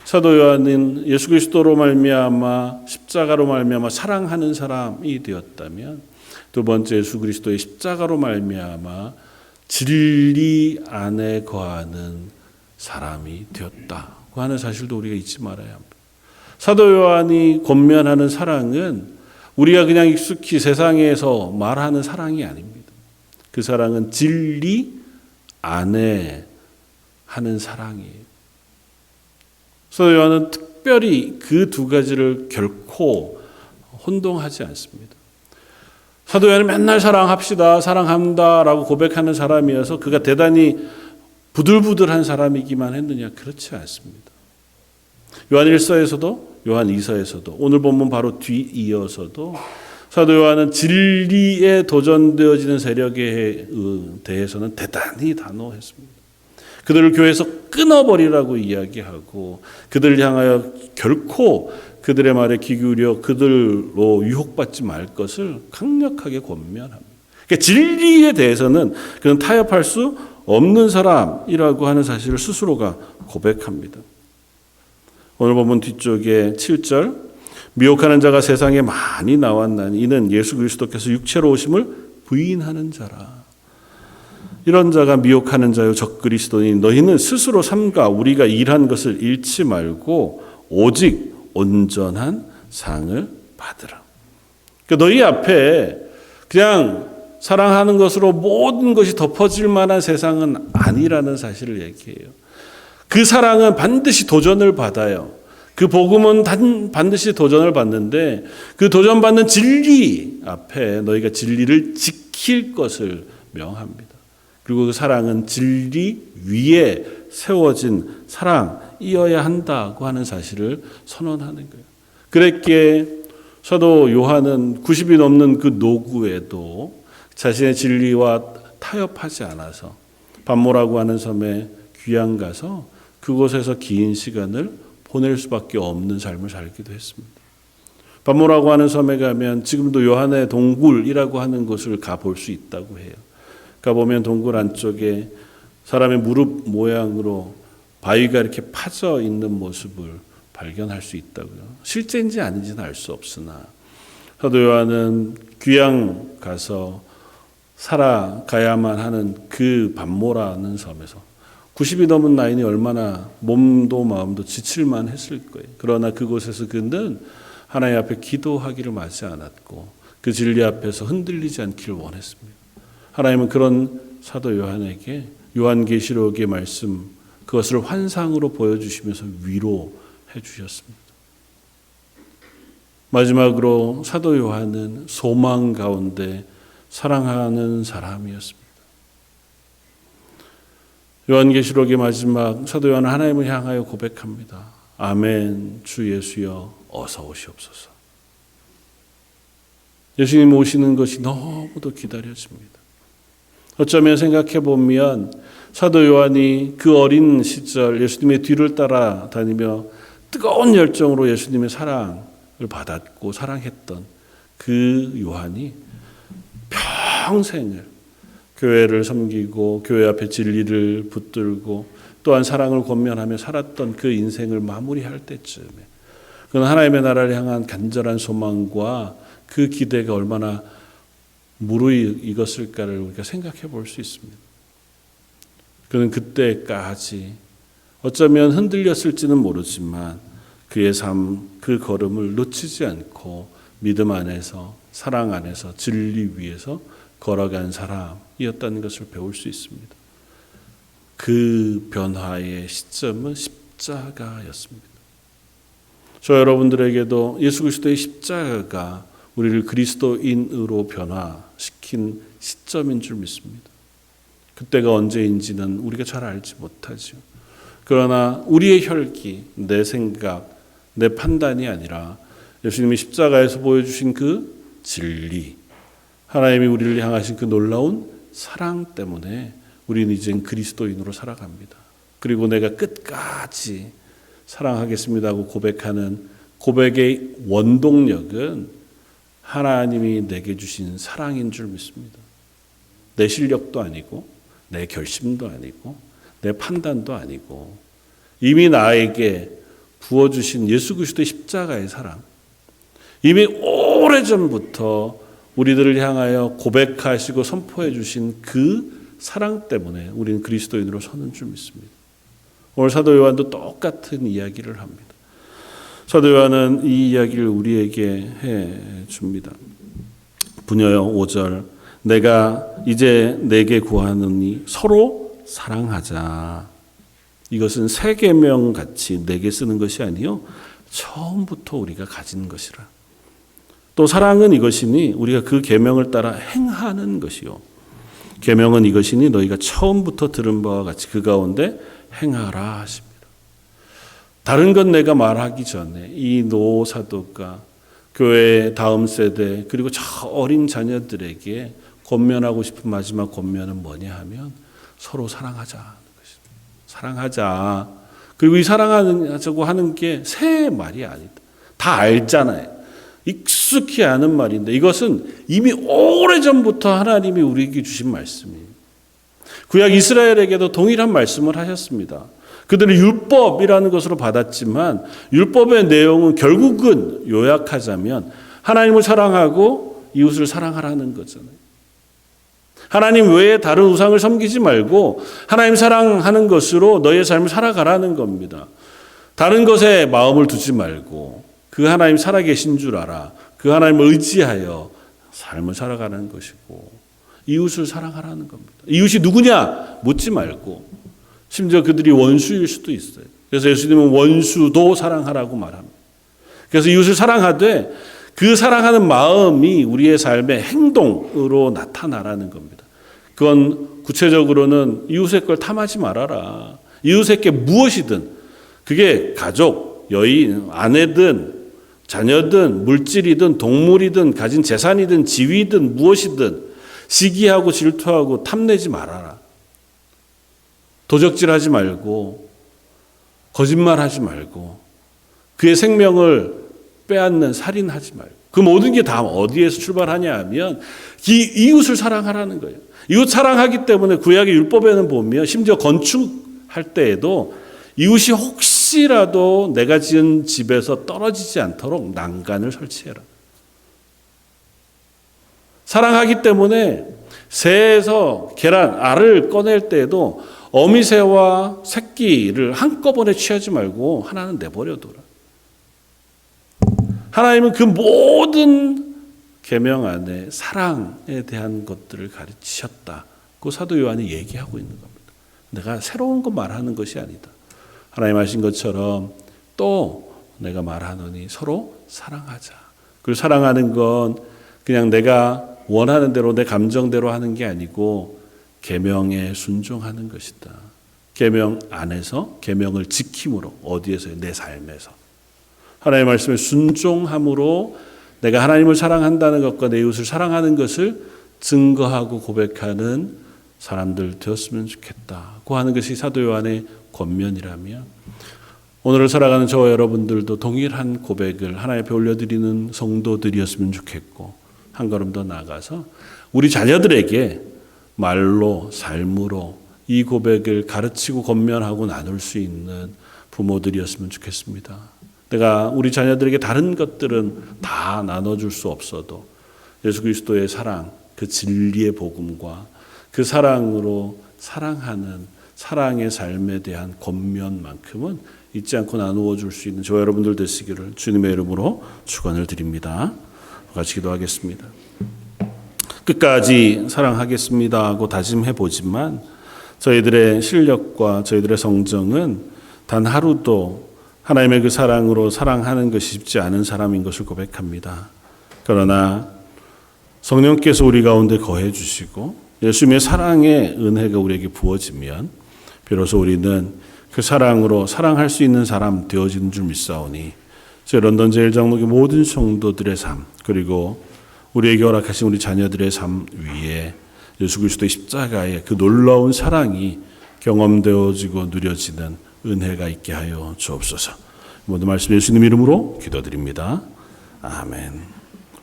사도 요한은 예수 그리스도로 말미암아 십자가로 말미암아 사랑하는 사람이 되었다면 두 번째 예수 그리스도의 십자가로 말미암아 진리 안에 거하는 사람이 되었다고 하는 사실도 우리가 잊지 말아야 합니다. 사도 요한이 권면하는 사랑은 우리가 그냥 익숙히 세상에서 말하는 사랑이 아닙니다. 그 사랑은 진리 안에 하는 사랑이에요. 사도 요한은 특별히 그 두 가지를 결코 혼동하지 않습니다. 사도 요한은 맨날 사랑합시다, 사랑합니다라고 고백하는 사람이어서 그가 대단히 부들부들한 사람이기만 했느냐? 그렇지 않습니다. 요한 1서에서도 요한 2서에서도 오늘 본문 바로 뒤이어서도 사도 요한은 진리에 도전되어지는 세력에 대해서는 대단히 단호했습니다. 그들을 교회에서 끊어버리라고 이야기하고 그들을 향하여 결코 그들의 말에 귀 기울여 그들로 유혹받지 말 것을 강력하게 권면합니다. 그러니까 진리에 대해서는 그는 타협할 수 없는 사람이라고 하는 사실을 스스로가 고백합니다. 오늘 본문 뒤쪽에 7절 미혹하는 자가 세상에 많이 나왔나니 이는 예수 그리스도께서 육체로 오심을 부인하는 자라. 이런 자가 미혹하는 자요 적그리스도니 너희는 스스로 삼가 우리가 일한 것을 잃지 말고 오직 온전한 상을 받으라. 그러니까 너희 앞에 그냥 사랑하는 것으로 모든 것이 덮어질 만한 세상은 아니라는 사실을 얘기해요. 그 사랑은 반드시 도전을 받아요. 그 복음은 반드시 도전을 받는데 그 도전받는 진리 앞에 너희가 진리를 지킬 것을 명합니다. 그리고 그 사랑은 진리 위에 세워진 사랑이어야 한다고 하는 사실을 선언하는 거예요. 그랬기에 사도 요한은 90이 넘는 그 노구에도 자신의 진리와 타협하지 않아서 반모라고 하는 섬에 귀양 가서 그곳에서 긴 시간을 보낼 수밖에 없는 삶을 살기도 했습니다. 반모라고 하는 섬에 가면 지금도 요한의 동굴이라고 하는 곳을 가볼 수 있다고 해요. 가보면 동굴 안쪽에 사람의 무릎 모양으로 바위가 이렇게 파져 있는 모습을 발견할 수 있다고요. 실제인지 아닌지는 알 수 없으나 사도 요한은 귀양 가서 살아가야만 하는 그 반모라는 섬에서 90이 넘은 나이니 얼마나 몸도 마음도 지칠만 했을 거예요. 그러나 그곳에서 그는 하나님 앞에 기도하기를 마지 않았고 그 진리 앞에서 흔들리지 않기를 원했습니다. 하나님은 그런 사도 요한에게 요한계시록의 말씀 그것을 환상으로 보여주시면서 위로해 주셨습니다. 마지막으로 사도 요한은 소망 가운데 사랑하는 사람이었습니다. 요한계시록의 마지막 사도 요한은 하나님을 향하여 고백합니다. 아멘, 주 예수여 어서 오시옵소서. 예수님 오시는 것이 너무도 기다려집니다. 어쩌면 생각해 보면 사도 요한이 그 어린 시절 예수님의 뒤를 따라다니며 뜨거운 열정으로 예수님의 사랑을 받았고 사랑했던 그 요한이 평생을 교회를 섬기고 교회 앞에 진리를 붙들고 또한 사랑을 권면하며 살았던 그 인생을 마무리할 때쯤에 그는 하나님의 나라를 향한 간절한 소망과 그 기대가 얼마나 무르익었을까를 우리가 생각해 볼 수 있습니다. 그는 그때까지 어쩌면 흔들렸을지는 모르지만 그의 삶, 그 걸음을 놓치지 않고 믿음 안에서 사랑 안에서 진리 위에서 걸어간 사람이었다는 것을 배울 수 있습니다. 그 변화의 시점은 십자가였습니다. 저 여러분들에게도 예수 그리스도의 십자가가 우리를 그리스도인으로 변화시킨 시점인 줄 믿습니다. 그때가 언제인지는 우리가 잘 알지 못하죠. 그러나 우리의 혈기, 내 생각, 내 판단이 아니라 예수님이 십자가에서 보여주신 그 진리, 하나님이 우리를 향하신 그 놀라운 사랑 때문에 우리는 이젠 그리스도인으로 살아갑니다. 그리고 내가 끝까지 사랑하겠습니다 하고 고백하는 고백의 원동력은 하나님이 내게 주신 사랑인 줄 믿습니다. 내 실력도 아니고 내 결심도 아니고 내 판단도 아니고 이미 나에게 부어주신 예수 그리스도의 십자가의 사랑, 이미 오래전부터 우리들을 향하여 고백하시고 선포해 주신 그 사랑 때문에 우리는 그리스도인으로 서는 줄 믿습니다. 오늘 사도 요한도 똑같은 이야기를 합니다. 사도 요한은 이 이야기를 우리에게 해 줍니다. 부녀여 5절 내가 이제 내게 구하노니 서로 사랑하자. 이것은 새 계명 같이 내게 쓰는 것이 아니요 처음부터 우리가 가진 것이라. 또 사랑은 이것이니 우리가 그 계명을 따라 행하는 것이요 계명은 이것이니 너희가 처음부터 들은 바와 같이 그 가운데 행하라 하십니다. 다른 건 내가 말하기 전에 이 노 사도가 교회의 다음 세대 그리고 저 어린 자녀들에게 권면하고 싶은 마지막 권면은 뭐냐 하면 서로 사랑하자는 것입니다. 사랑하자. 그리고 이 사랑하자고 하는 게 새 말이 아니다. 다 알잖아요. 익숙히 아는 말인데 이것은 이미 오래전부터 하나님이 우리에게 주신 말씀이에요. 구약 이스라엘에게도 동일한 말씀을 하셨습니다. 그들은 율법이라는 것으로 받았지만 율법의 내용은 결국은 요약하자면 하나님을 사랑하고 이웃을 사랑하라는 거잖아요. 하나님 외에 다른 우상을 섬기지 말고 하나님 사랑하는 것으로 너의 삶을 살아가라는 겁니다. 다른 것에 마음을 두지 말고 그 하나님 살아계신 줄 알아. 그 하나님을 의지하여 삶을 살아가는 것이고 이웃을 사랑하라는 겁니다. 이웃이 누구냐 묻지 말고 심지어 그들이 원수일 수도 있어요. 그래서 예수님은 원수도 사랑하라고 말합니다. 그래서 이웃을 사랑하되 그 사랑하는 마음이 우리의 삶의 행동으로 나타나라는 겁니다. 그건 구체적으로는 이웃의 걸 탐하지 말아라. 이웃에게 무엇이든 그게 가족, 여인, 아내든 자녀든 물질이든 동물이든 가진 재산이든 지위든 무엇이든 시기하고 질투하고 탐내지 말아라. 도적질하지 말고 거짓말하지 말고 그의 생명을 빼앗는 살인하지 말고 그 모든 게 다 어디에서 출발하냐 하면 이웃을 사랑하라는 거예요. 이웃 사랑하기 때문에 구약의 율법에는 보면 심지어 건축할 때에도 이웃이 혹시라도 내가 지은 집에서 떨어지지 않도록 난간을 설치해라. 사랑하기 때문에 새에서 계란, 알을 꺼낼 때에도 어미새와 새끼를 한꺼번에 취하지 말고 하나는 내버려둬라. 하나님은 그 모든 계명 안에 사랑에 대한 것들을 가르치셨다고 사도 요한이 얘기하고 있는 겁니다. 내가 새로운 것 말하는 것이 아니다. 하나님 하신 것처럼 또 내가 말하노니 서로 사랑하자. 그리고 사랑하는 건 그냥 내가 원하는 대로 내 감정대로 하는 게 아니고 계명에 순종하는 것이다. 계명 안에서 계명을 지킴으로, 어디에서요? 내 삶에서. 하나님의 말씀에 순종함으로 내가 하나님을 사랑한다는 것과 내 이웃을 사랑하는 것을 증거하고 고백하는 사람들 되었으면 좋겠다고 하는 것이 사도 요한의 권면이라면, 오늘을 살아가는 저와 여러분들도 동일한 고백을 하나님 앞에 올려드리는 성도들이었으면 좋겠고, 한 걸음 더 나아가서 우리 자녀들에게 말로, 삶으로 이 고백을 가르치고 권면하고 나눌 수 있는 부모들이었으면 좋겠습니다. 내가 우리 자녀들에게 다른 것들은 다 나눠줄 수 없어도 예수 그리스도의 사랑, 그 진리의 복음과 그 사랑으로 사랑하는 사랑의 삶에 대한 권면만큼은 잊지 않고 나누어 줄 수 있는 저와 여러분들 되시기를 주님의 이름으로 축원을 드립니다. 같이 기도하겠습니다. 끝까지 사랑하겠습니다 하고 다짐해 보지만 저희들의 실력과 저희들의 성정은 단 하루도 하나님의 그 사랑으로 사랑하는 것이 쉽지 않은 사람인 것을 고백합니다. 그러나 성령께서 우리 가운데 거해 주시고 예수님의 사랑의 은혜가 우리에게 부어지면 비로소 우리는 그 사랑으로 사랑할 수 있는 사람 되어지는 줄 믿사오니, 저희 런던 제일장로교 모든 성도들의 삶, 그리고 우리에게 허락하신 우리 자녀들의 삶 위에 예수 그리스도의 십자가의 그 놀라운 사랑이 경험되어지고 누려지는 은혜가 있게 하여 주옵소서. 모든 말씀 예수님 이름으로 기도드립니다. 아멘.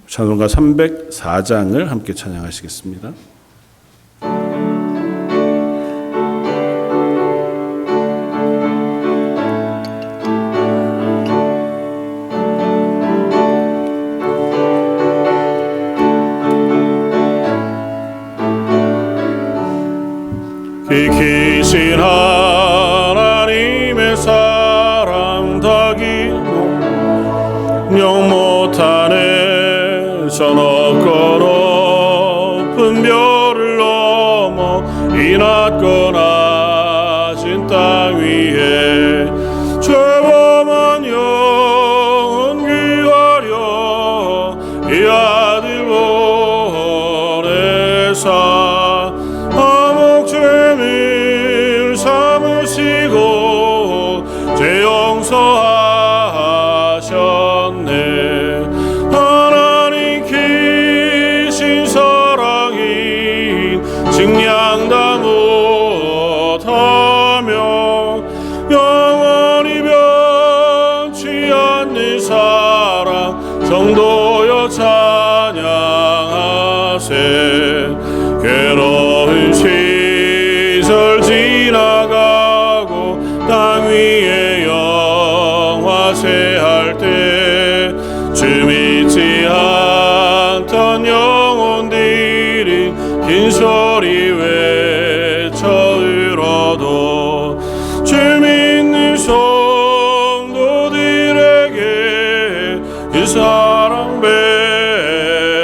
찬송가 304장을 함께 찬양하시겠습니다. 기신 하나님의 사랑 다 기록 영 못하네 저 높고 높은 별을 넘어 이 낮고 낮은 땅 위에 죄범한 영혼 귀하려 이 아들 보내사 죄 용서하셨네. 하나님 기신 사랑이 증량 다 못하며 영원히 변치 않는 사랑 성도여 찬양하세. 괴로운 시절 지나가고 땅 위에 영화세할 때 주 믿지 않던 영혼들이 긴 소리 외쳐 울어도 주 믿는 성도들에게 그 사랑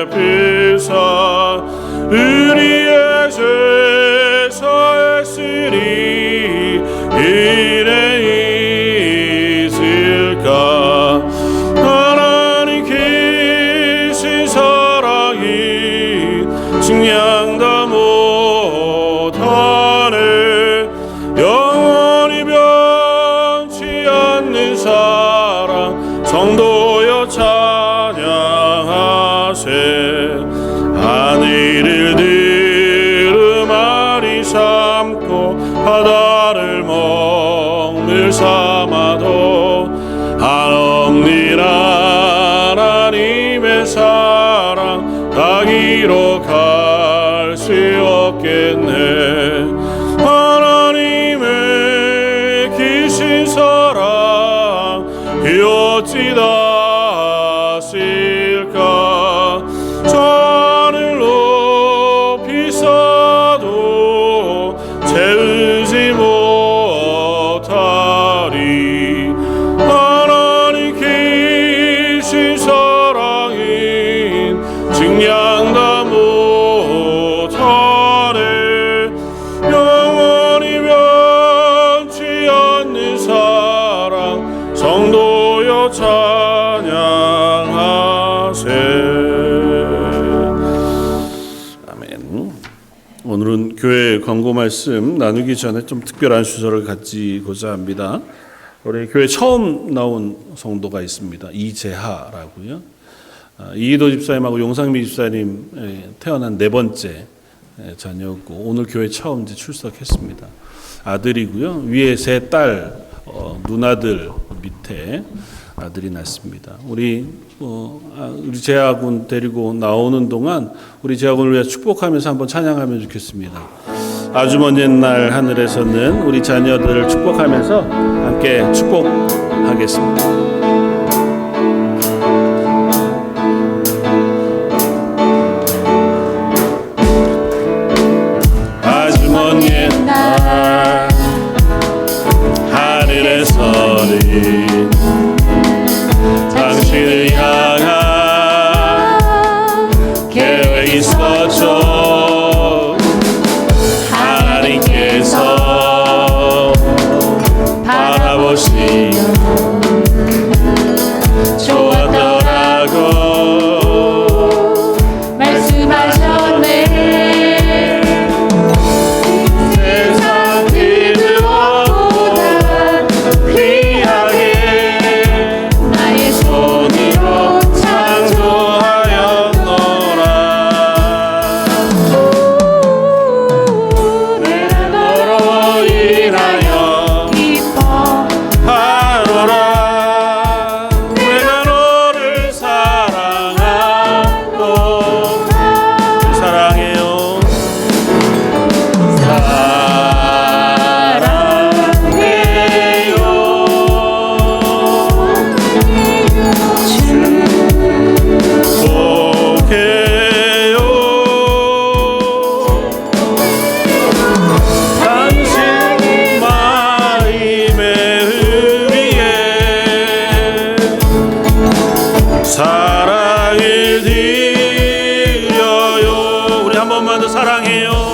베푸사 우리의 죄 사했으리 이래 있을까. 하나님 계신 사랑이 증량 다 못하네. 영원히 변치 않는 사랑 성도여 찬양하세. 하늘을 들음하리 삼고 바다를 먹물 삼아도 한없는 하나님의 사랑 다 기록할 수 없겠네. 하나님의 기신 사랑 그 어찌 닿았을까. 저 하늘 높이 서 없는 사랑 성도여 찬양하세. 아멘. 오늘은 교회 광고 말씀 나누기 전에 좀 특별한 순서를 가지고자 합니다. 우리 교회 처음 나온 성도가 있습니다. 이재하라고요. 이희도 집사님하고 용상미 집사님 태어난 네 번째 자녀고 오늘 교회 처음 이제 출석했습니다. 아들이고요. 위에 세 딸, 누나들 밑에 아들이 낳습니다. 우리 재하군 데리고 나오는 동안 우리 재하군을 위해 축복하면서 한번 찬양하면 좋겠습니다. 아주 먼 옛날 하늘에서는 우리 자녀들을 축복하면서 함께 축복하겠습니다. 아주 먼 옛날 하늘에서는 당신을 향한 계획이 있었죠. 하나님께서 바라보시며 좋았더라고 말씀하셨네. 세상 그들보다 귀하게 나의 손으로 창조하였노라. 내가 너로 인하여 기뻐하노라. 내가 너를 사랑하고 사랑해요. 축복해요. 당신 마음의 의리에 사랑을 드려요. 우리 한 번만 더 사랑해요.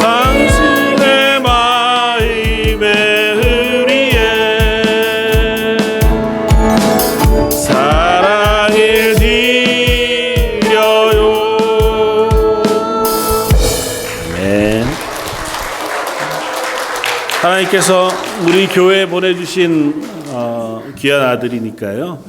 당신의 마음의 의리에 사랑을 드려요. 아멘. 하나님께서 우리 교회에 보내주신 귀한 아들이니까요.